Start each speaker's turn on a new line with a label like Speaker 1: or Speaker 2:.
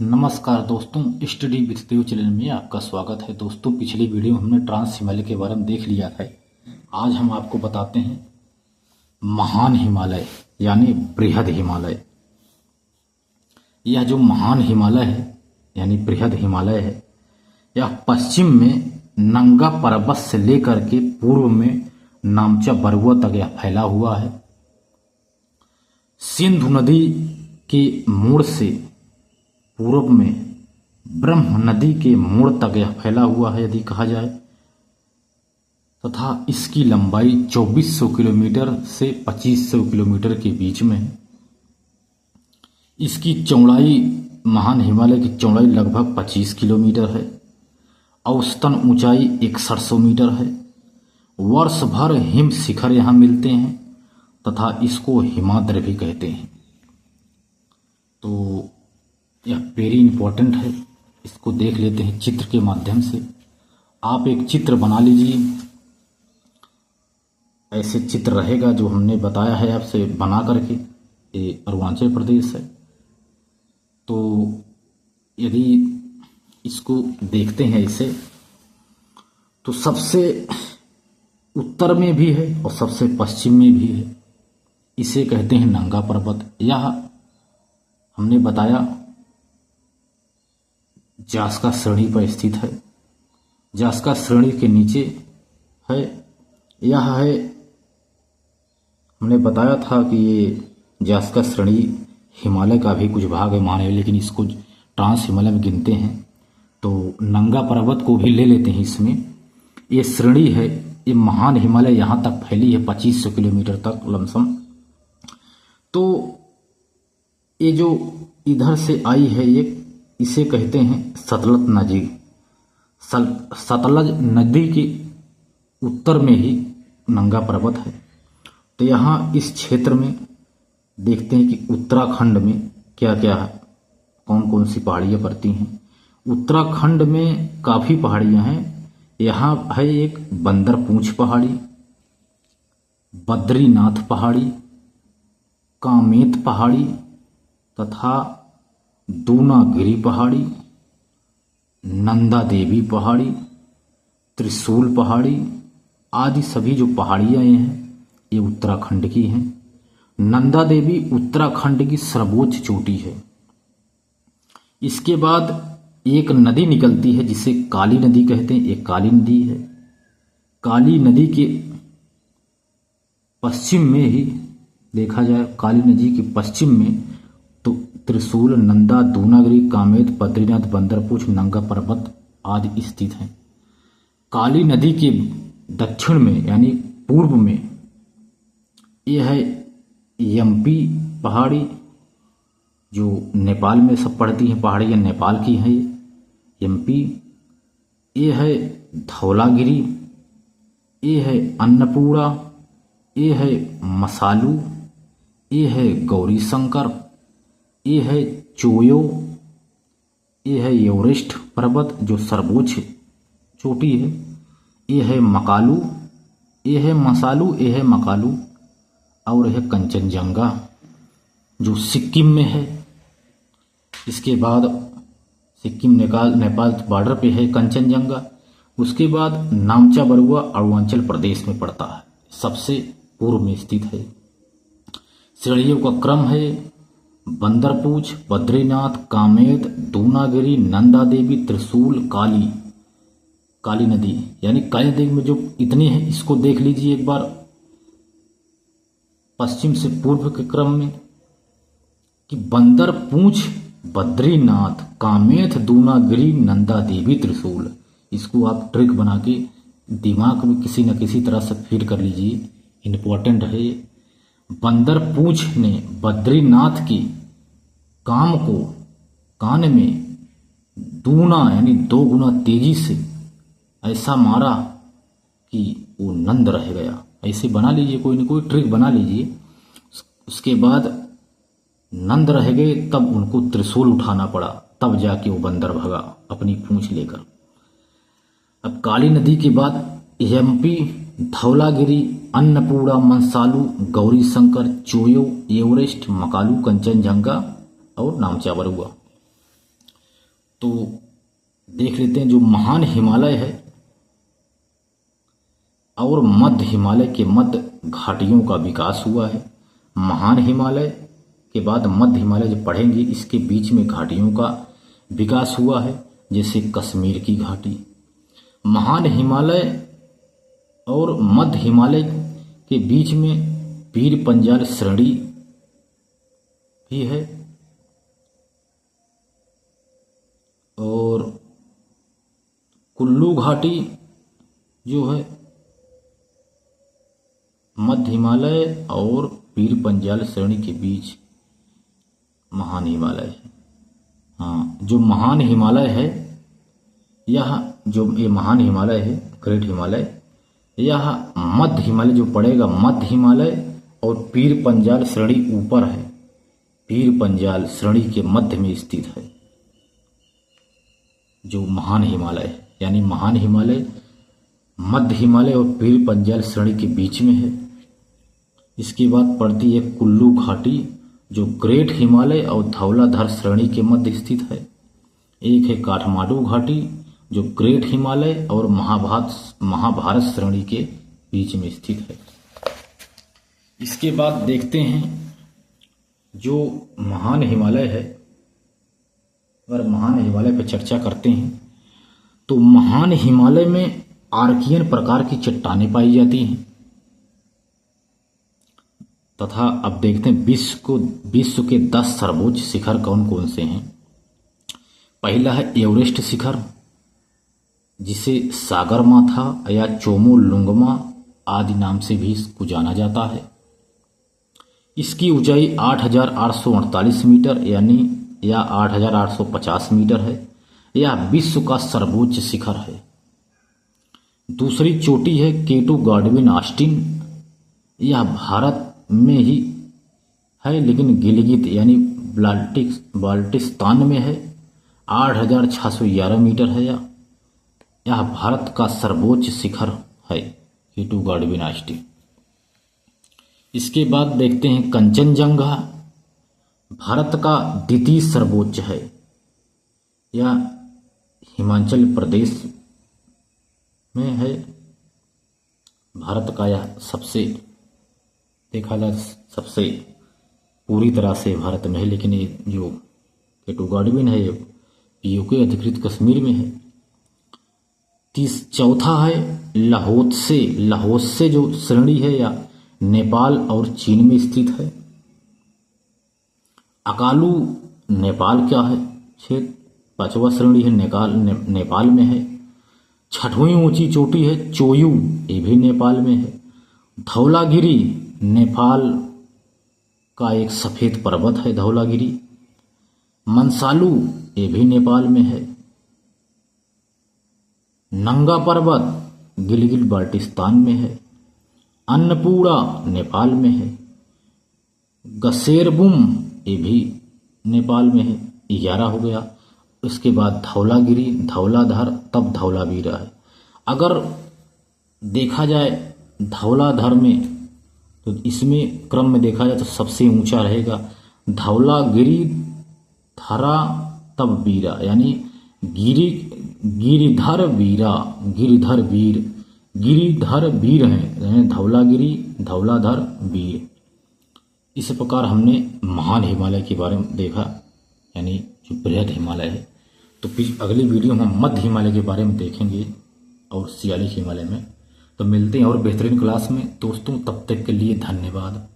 Speaker 1: नमस्कार दोस्तों, study with Dev channel में आपका स्वागत है। दोस्तों, पिछली वीडियो में हमने ट्रांस हिमालय के बारे में देख लिया था। आज हम आपको बताते हैं महान हिमालय यानी बृहद हिमालय। यह जो महान हिमालय है यानी बृहद हिमालय है, यह पश्चिम में नंगा पर्वत से लेकर के पूर्व में नामचा बरुआ तक यह फैला हुआ है। सिंधु नदी के मोड़ से पूर्व में ब्रह्म नदी के मोड़ तक यह फैला हुआ है यदि कहा जाए, तथा इसकी लंबाई 2400 किलोमीटर से 2500 किलोमीटर के बीच में है। इसकी चौड़ाई, महान हिमालय की चौड़ाई लगभग 25 किलोमीटर है। औसतन ऊंचाई 6100 मीटर है। वर्ष भर हिम शिखर यहाँ मिलते हैं तथा इसको हिमाद्र भी कहते हैं। तो यह वेरी इंपॉर्टेंट है, इसको देख लेते हैं चित्र के माध्यम से। आप एक चित्र बना लीजिए, ऐसे चित्र रहेगा जो हमने बताया है आपसे बना करके। ये अरुणाचल प्रदेश है। तो यदि इसको देखते हैं ऐसे, तो सबसे उत्तर में भी है और सबसे पश्चिम में भी है। इसे कहते हैं नंगा पर्वत। यह हमने बताया जास्का श्रेणी पर स्थित है। जास्का श्रेणी के नीचे है। यह है, हमने बताया था कि ये जास्का श्रेणी हिमालय का भी कुछ भाग है माने, लेकिन इसको ट्रांस हिमालय में गिनते हैं। तो नंगा पर्वत को भी ले लेते हैं इसमें। ये श्रेणी है, ये महान हिमालय यहाँ तक फैली है 2500 किलोमीटर तक लमसम। तो ये जो इधर से आई है, ये इसे कहते हैं सतलज नदी। सतलज नदी के उत्तर में ही नंगा पर्वत है। तो यहाँ इस क्षेत्र में देखते हैं कि उत्तराखंड में क्या क्या है, कौन कौन सी पहाड़ियाँ पड़ती हैं। उत्तराखंड में काफ़ी पहाड़ियाँ हैं। यहाँ है एक बंदरपूंछ पहाड़ी, बद्रीनाथ पहाड़ी, कामेत पहाड़ी तथा दूनागिरी पहाड़ी, नंदा देवी पहाड़ी, त्रिशूल पहाड़ी आदि सभी जो पहाड़ियाँ हैं ये उत्तराखंड की हैं। नंदा देवी उत्तराखंड की सर्वोच्च चोटी है। इसके बाद एक नदी निकलती है जिसे काली नदी कहते हैं। एक काली नदी है। काली नदी के पश्चिम में ही देखा जाए, काली नदी के पश्चिम में तो त्रिशूल, नंदा, दूनागिरी, कामेत, बद्रीनाथ, बंदरपूंछ, नंगा पर्वत आदि स्थित हैं। काली नदी के दक्षिण में यानी पूर्व में यह है यम्पी पहाड़ी, जो नेपाल में सब पड़ती हैं पहाड़ियाँ, नेपाल की हैं ये यम्पी। ये है धौलागिरी, ये है अन्नपूर्णा, ये है मसालू, ये है गौरी शंकर, ये है चोयो, ये है एवरेस्ट पर्वत जो सर्वोच्च चोटी है, ये है मकालू, ये है मसालू, ये है मकालू, और यह कंचनजंगा जो सिक्किम में है। इसके बाद सिक्किम नेपाल बॉर्डर पे है कंचनजंगा। उसके बाद नामचा बरुआ अरुणाचल प्रदेश में पड़ता है, सबसे पूर्व में स्थित है। श्रेणियों का क्रम है बंदरपूंछ, बद्रीनाथ, कामेत, दूनागिरी, नंदा देवी, त्रिशूल, काली नदी। यानी काली नदी में जो इतनी है इसको देख लीजिए एक बार पश्चिम से पूर्व के क्रम में कि बंदरपूंछ, बद्रीनाथ, कामेत, दूनागिरी, नंदा देवी, त्रिशूल। इसको आप ट्रिक बना के दिमाग में किसी न किसी तरह से फीड कर लीजिए, इम्पोर्टेंट है ये। बंदरपूंछ ने बद्रीनाथ की कान में दूना यानी 2 गुना तेजी से ऐसा मारा कि वो नंद रह गया। ऐसे बना लीजिए, कोई न कोई ट्रिक बना लीजिए। उसके बाद नंद रह गए, तब उनको त्रिशूल उठाना पड़ा, तब जाके वो बंदर भगा अपनी पूंछ लेकर। अब काली नदी के बाद यम्पी, धौलागिरी, अन्नपूर्णा, मंसालू, गौरी शंकर, चोयो, एवरेस्ट, मकालू, कंचनजंगा और नामचा बरुआ। तो देख लेते हैं जो महान हिमालय है और मध्य हिमालय के मध्य घाटियों का विकास हुआ है। महान हिमालय के बाद मध्य हिमालय जो पढ़ेंगे, इसके बीच में घाटियों का विकास हुआ है, जैसे कश्मीर की घाटी। महान हिमालय और मध्य हिमालय के बीच में पीर पंजाल श्रेणी भी है और कुल्लू घाटी जो है मध्य हिमालय और पीर पंजाल श्रेणी के बीच महान हिमालय है। हाँ, जो महान हिमालय है यह जो ये महान हिमालय है, ग्रेट हिमालय, यह मध्य हिमालय जो पड़ेगा, मध्य हिमालय और पीर पंजाल श्रेणी ऊपर है। पीर पंजाल श्रेणी के मध्य में स्थित है जो महान हिमालय है, यानी महान हिमालय मध्य हिमालय और पीर पंजाल श्रेणी के बीच में है। इसके बाद पड़ती है कुल्लू घाटी जो ग्रेट हिमालय और धौलाधर श्रेणी के मध्य स्थित है। एक है काठमांडू घाटी जो ग्रेट हिमालय और महाभारत श्रेणी के बीच में स्थित है। इसके बाद देखते हैं जो महान हिमालय है, अगर महान हिमालय पर चर्चा करते हैं तो महान हिमालय में आर्कियन प्रकार की चट्टानें पाई जाती हैं तथा अब देखते हैं विश्व के 10 सर्वोच्च शिखर कौन कौन से हैं। पहला है एवरेस्ट शिखर, जिसे सागरमाथा या चोमोलुंगमा आदि नाम से भी इसको जाना जाता है। इसकी ऊंचाई 8,848 मीटर यानी या 8,850 मीटर है। यह विश्व का सर्वोच्च शिखर है। दूसरी चोटी है केटू गॉडविन ऑस्टिन। यह भारत में ही है लेकिन गिलगित यानी बाल्टिस्तान में है। 8,611 मीटर है। यह भारत का सर्वोच्च शिखर है केटू गॉडविन ऑस्टिन। इसके बाद देखते हैं कंचनजंगा, भारत का द्वितीय सर्वोच्च है। यह हिमाचल प्रदेश में है। भारत का यह सबसे देखा जाए सबसे पूरी तरह से भारत में है, लेकिन ये जो केटू गॉडविन है ये पीओके अधिकृत कश्मीर में है। चौथा है लाहोत्से जो श्रेणी है या नेपाल और चीन में स्थित है। अकालू नेपाल क्या है क्षेत्र, 5वां श्रेणी है नेपाल में है। 6वीं ऊंची चोटी है चोयू, ये भी नेपाल में है। धौलागिरी नेपाल का एक सफेद पर्वत है धौलागिरी। मंसालू ये भी नेपाल में है। नंगा पर्वत गिलगित बाल्टिस्तान में है। अन्नपूर्णा नेपाल में है। गसेरबुम ये भी नेपाल में है। 11 हो गया। उसके बाद धौलागिरी, धौलाधर, तब धौलावीरा है। अगर देखा जाए धौलाधर में तो इसमें क्रम में देखा जाए तो सबसे ऊंचा रहेगा धौलागिरी, धरा, तब वीरा, यानी गिरिधर वीर हैं धौलागिरी, धौलाधर, वीर। इस प्रकार हमने महान हिमालय के बारे में देखा, यानी जो बृहद हिमालय है। तो फिर अगली वीडियो में हम मध्य हिमालय के बारे में देखेंगे और शिवालिक हिमालय में। तो मिलते हैं और बेहतरीन क्लास में दोस्तों, तब तक के लिए धन्यवाद।